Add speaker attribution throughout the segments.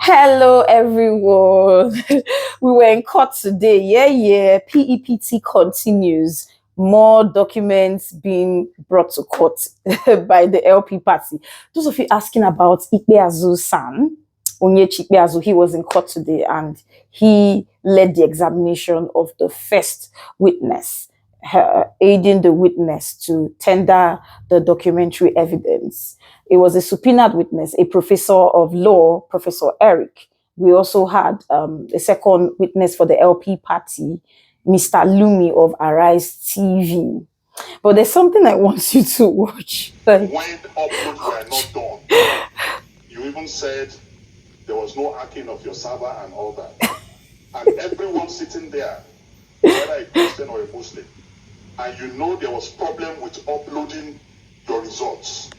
Speaker 1: Hello, everyone. We were in court today. Yeah. PEPT continues. More documents being brought to court by the LP party. Those of you asking about Ikpeazu's son, Onyechi Ikpeazu, he was in court today and he led the examination of the first witness, aiding the witness to tender the documentary evidence. It was a subpoenaed witness, a professor of law, Professor Eric. We also had a second witness for the LP party, Mr. Lumi of Arise TV. But there's something I want you to watch.
Speaker 2: When uploads were not done, you even said there was no hacking of your server and all that. And everyone sitting there, whether a Christian or a Muslim, and you know there was problem with uploading your results.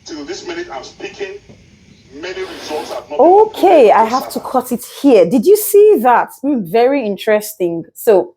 Speaker 2: Till this minute I'm speaking, many results have not been
Speaker 1: Okay, I have to cut it here. Did you see that? Very interesting. So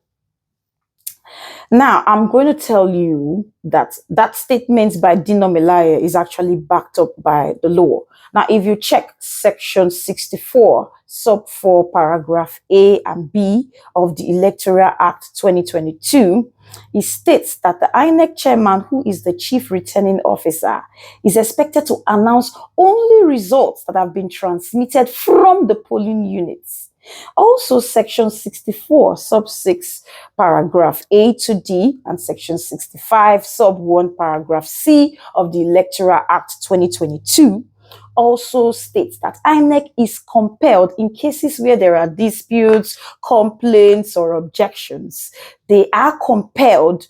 Speaker 1: now I'm going to tell you that that statement by Dino Melaye is actually backed up by the law. Now, if you check section 64, sub 4, paragraph A and B of the Electoral Act 2022, it states that the INEC chairman, who is the chief returning officer, is expected to announce only results that have been transmitted from the polling units. Also, section 64, sub 6, paragraph A to D, and section 65, sub 1, paragraph C of the Electoral Act 2022 also states that INEC is compelled in cases where there are disputes, complaints, or objections. They are compelled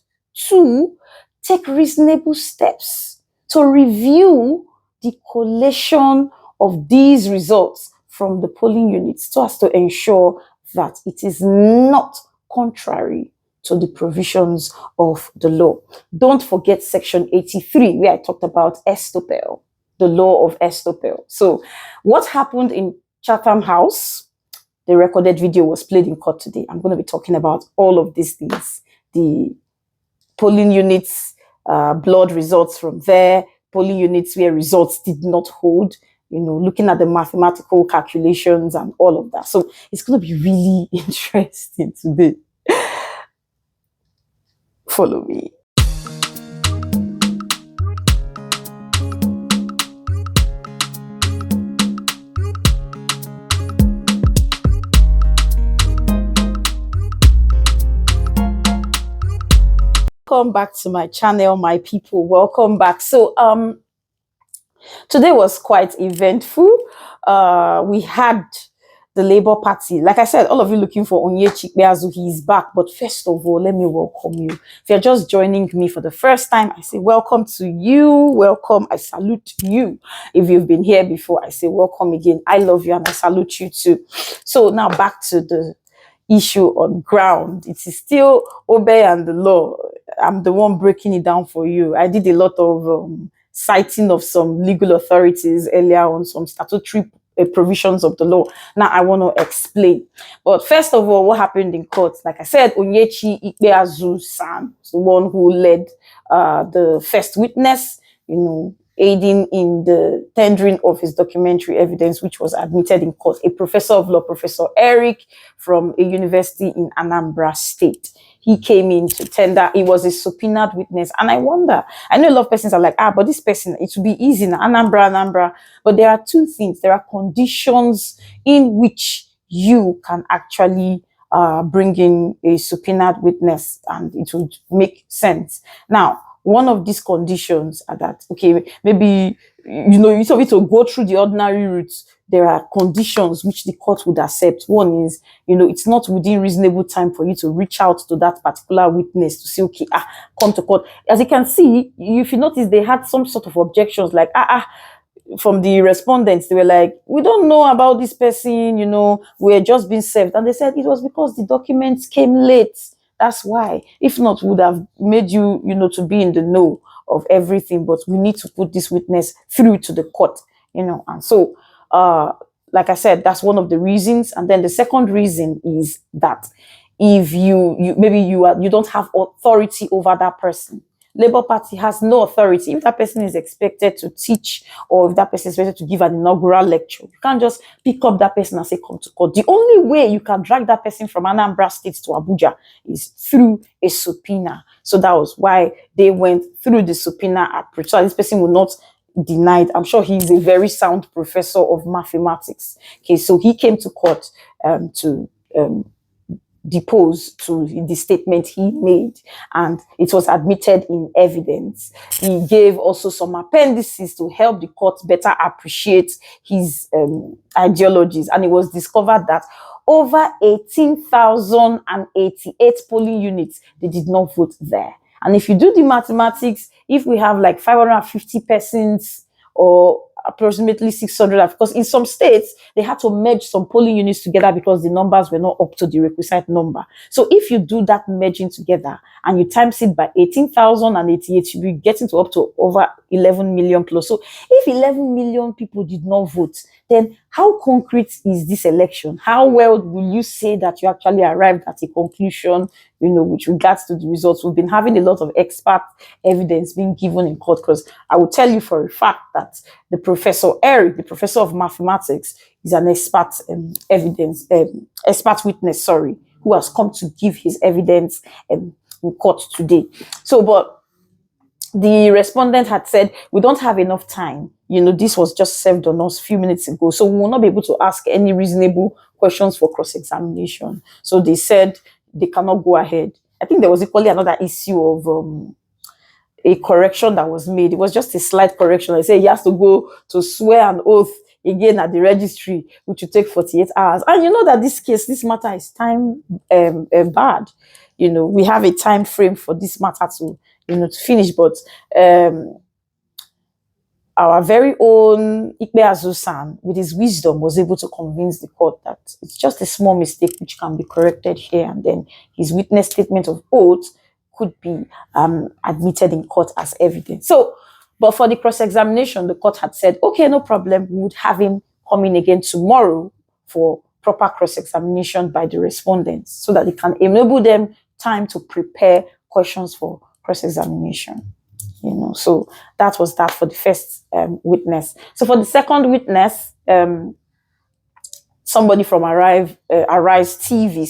Speaker 1: to take reasonable steps to review the collation of these results from the polling units so as to ensure that it is not contrary to the provisions of the law. Don't forget section 83, where I talked about estoppel, the law of estoppel. So what happened in Chatham House? The recorded video was played in court today. I'm going to be talking about all of these things. The polling units, blood results from there, polling units where results did not hold, looking at the mathematical calculations and all of that. So it's going to be really interesting today. Follow me. Welcome back to my channel, my people. Welcome back. So today was quite eventful. We had the Labour Party. Like I said, all of you looking for Onyechi Ikpeazu, he is back. But first of all, let me welcome you. If you're just joining me for the first time, I say welcome to you. Welcome. I salute you. If you've been here before, I say welcome again. I love you and I salute you too. So now back to the issue on ground. It is still obey and the law. I'm the one breaking it down for you. I did a lot of citing of some legal authorities earlier on, some statutory provisions of the law. Now I want to explain. But first of all, what happened in court? Like I said, Onyechi Ikpeazu san, the one who led the first witness, aiding in the tendering of his documentary evidence, which was admitted in court, a professor of law, Professor Eric, from a university in Anambra State. He came in to tender. He was a subpoenaed witness. And I wonder, I know a lot of persons are like, but this person, it would be easy now, Anambra. But there are two things. There are conditions in which you can actually bring in a subpoenaed witness and it would make sense. Now, one of these conditions are that, okay, maybe, instead of it to go through the ordinary routes, there are conditions which the court would accept. One is, it's not within reasonable time for you to reach out to that particular witness to say, okay, come to court. As you can see, if you notice, they had some sort of objections like, from the respondents. They were like, we don't know about this person, we're just being served. And they said it was because the documents came late. That's why. If not, would have made you, to be in the know of everything. But we need to put this witness through to the court, And so, like I said, that's one of the reasons. And then the second reason is that if you don't have authority over that person, Labour Party has no authority. If that person is expected to teach, or if that person is expected to give an inaugural lecture, you can't just pick up that person and say, come to court. The only way you can drag that person from Anambra State to Abuja is through a subpoena. So that was why they went through the subpoena approach. So this person will not deny it. I'm sure he's a very sound professor of mathematics. Okay, so he came to court to depose to the statement he made, and it was admitted in evidence. He gave also some appendices to help the court better appreciate his ideologies, and it was discovered that over 18,088 polling units, they did not vote there. And if you do the mathematics, if we have like 550 persons or approximately 600, because in some states they had to merge some polling units together because the numbers were not up to the requisite number. So if you do that merging together and you times it by 18,088, you'll be getting to up to over 11 million plus. So if 11 million people did not vote, then how concrete is this election? How well will you say that you actually arrived at a conclusion, with regards to the results? We've been having a lot of expert evidence being given in court, because I will tell you for a fact that the Professor Eric, the professor of mathematics, is an expert expert witness, who has come to give his evidence in court today. So, but the respondent had said, we don't have enough time. This was just served on us a few minutes ago, so we will not be able to ask any reasonable questions for cross-examination. So they said they cannot go ahead. I think there was equally another issue of a correction that was made. It was just a slight correction. I say he has to go to swear an oath again at the registry, which will take 48 hours. And you know that this matter is time barred. We have a time frame for this matter to finish. But our very own Ikpe Azusan, with his wisdom, was able to convince the court that it's just a small mistake which can be corrected here, and then his witness statement of oath could be admitted in court as evidence. So, but for the cross-examination, the court had said, okay, no problem, we would have him come in again tomorrow for proper cross-examination by the respondents, so that they can enable them time to prepare questions for cross-examination. So that was that for the first witness. So for the second witness, somebody from Arise TV,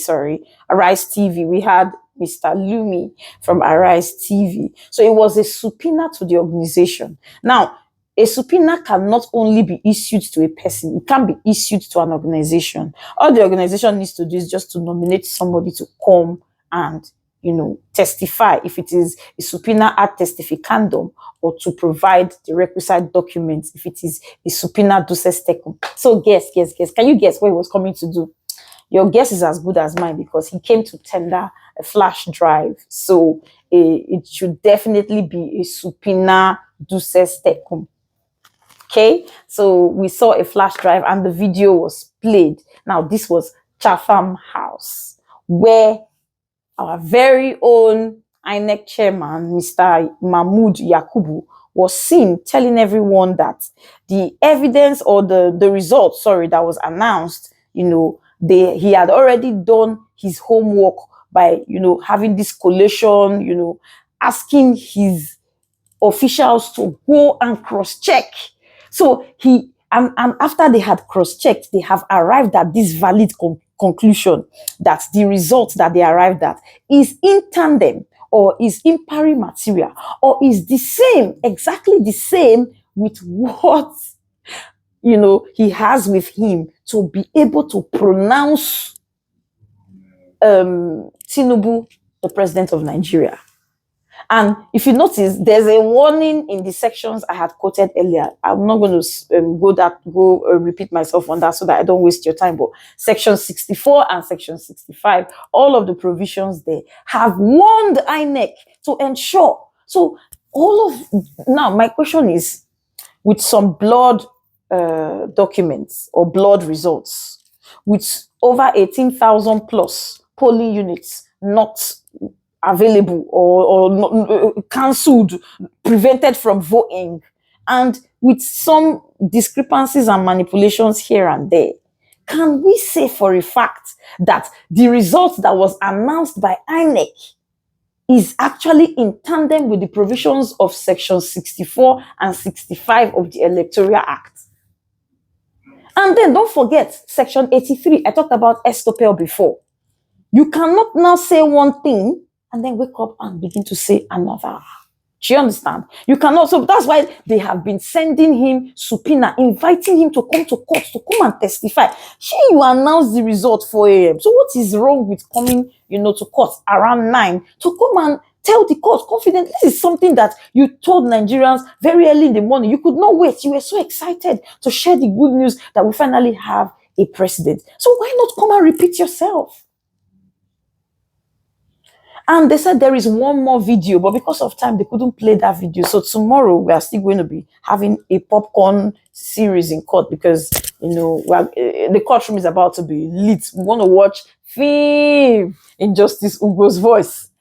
Speaker 1: we had Mr. Lumi from Arise TV. So it was a subpoena to the organization. Now, a subpoena can not only be issued to a person, it can be issued to an organization. All the organization needs to do is just to nominate somebody to come and testify, if it is a subpoena ad testificandum, or to provide the requisite documents if it is a subpoena duces tecum. So guess. Can you guess what he was coming to do? Your guess is as good as mine, because he came to tender a flash drive. So it should definitely be a subpoena duces tecum. Okay, so we saw a flash drive and the video was played. Now, this was Chatham House, where our very own INEC chairman, Mr. Mahmood Yakubu, was seen telling everyone that the evidence, or the results, that was announced, he had already done his homework by, having this collation, asking his officials to go and cross-check. So and after they had cross-checked, they have arrived at this valid conclusion that the result that they arrived at is in tandem, or is in pari materia, or is the same, exactly the same with what he has with him to be able to pronounce Tinubu the president of Nigeria. And if you notice, there's a warning in the sections I had quoted earlier. I'm not going to repeat myself on that so that I don't waste your time. But section 64 and section 65, all of the provisions there have warned INEC to ensure. So now my question is, with some blood documents or blood results, with over 18,000 plus polling units not available or cancelled, prevented from voting, and with some discrepancies and manipulations here and there, can we say for a fact that the result that was announced by INEC is actually in tandem with the provisions of Section 64 and 65 of the Electoral Act. And then don't forget Section 83. I talked about estoppel before. You cannot now say one thing and then wake up and begin to say another. Do you understand? You cannot. So that's why they have been sending him subpoena, inviting him to come to court, to come and testify. You announced the result 4 a.m. So what is wrong with coming, to court around 9 to come and tell the court confidently? This is something that you told Nigerians very early in the morning. You could not wait. You were so excited to share the good news that we finally have a president. So why not come and repeat yourself? And they said there is one more video, but because of time, they couldn't play that video. So tomorrow, we are still going to be having a popcorn series in court because, the courtroom is about to be lit. We want to watch film in Justice Ugo's voice.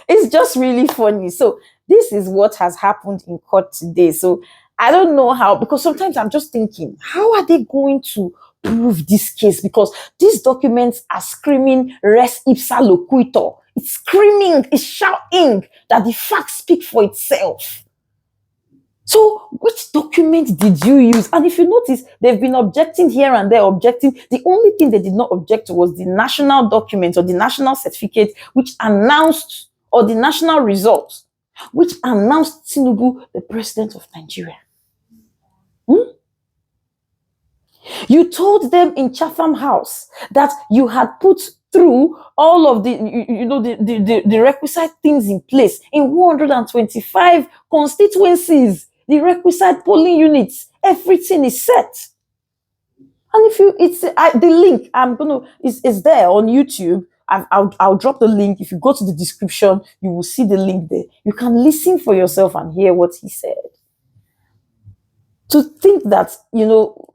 Speaker 1: It's just really funny. So this is what has happened in court today. So I don't know how, because sometimes I'm just thinking, how are they going to prove this case? Because these documents are screaming res ipsa loquitur. It's screaming, it's shouting that the facts speak for itself. So which document did you use? And if you notice, they've been objecting here and there, objecting. The only thing they did not object to was the national document or the national certificate, which announced, or the national results, which announced Tinubu the president of Nigeria. You told them in Chatham House that you had put through all of the requisite things in place in 125 constituencies, the requisite polling units, everything is set. And if the link is there on YouTube. I'll drop the link. If you go to the description, you will see the link there. You can listen for yourself and hear what he said. To think that, a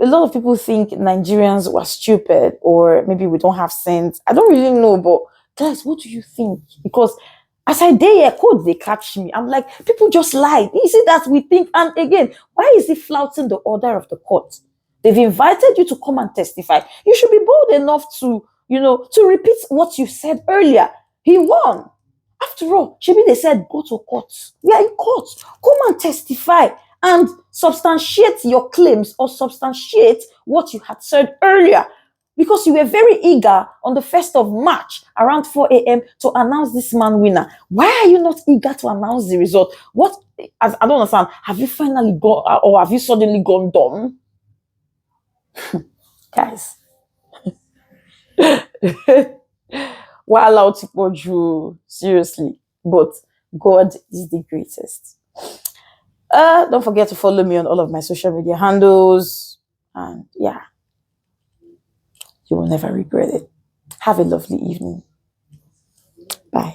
Speaker 1: lot of people think Nigerians were stupid or maybe we don't have sense. I don't really know, but guys, what do you think? Because as I dare code, they catch me. I'm like, people just lie. Is it that we think? And again, why is he flouting the order of the court? They've invited you to come and testify. You should be bold enough to, to repeat what you said earlier. He won. After all, maybe they said, go to court. We are in court. Come and testify and substantiate your claims or substantiate what you had said earlier. Because you were very eager on the 1st of March around 4 a.m. to announce this man winner. Why are you not eager to announce the result? I don't understand. Have you finally gone, or have you suddenly gone dumb? Guys. Wow, out you seriously. But God is the greatest. Don't forget to follow me on all of my social media handles. And yeah, you will never regret it. Have a lovely evening. Bye.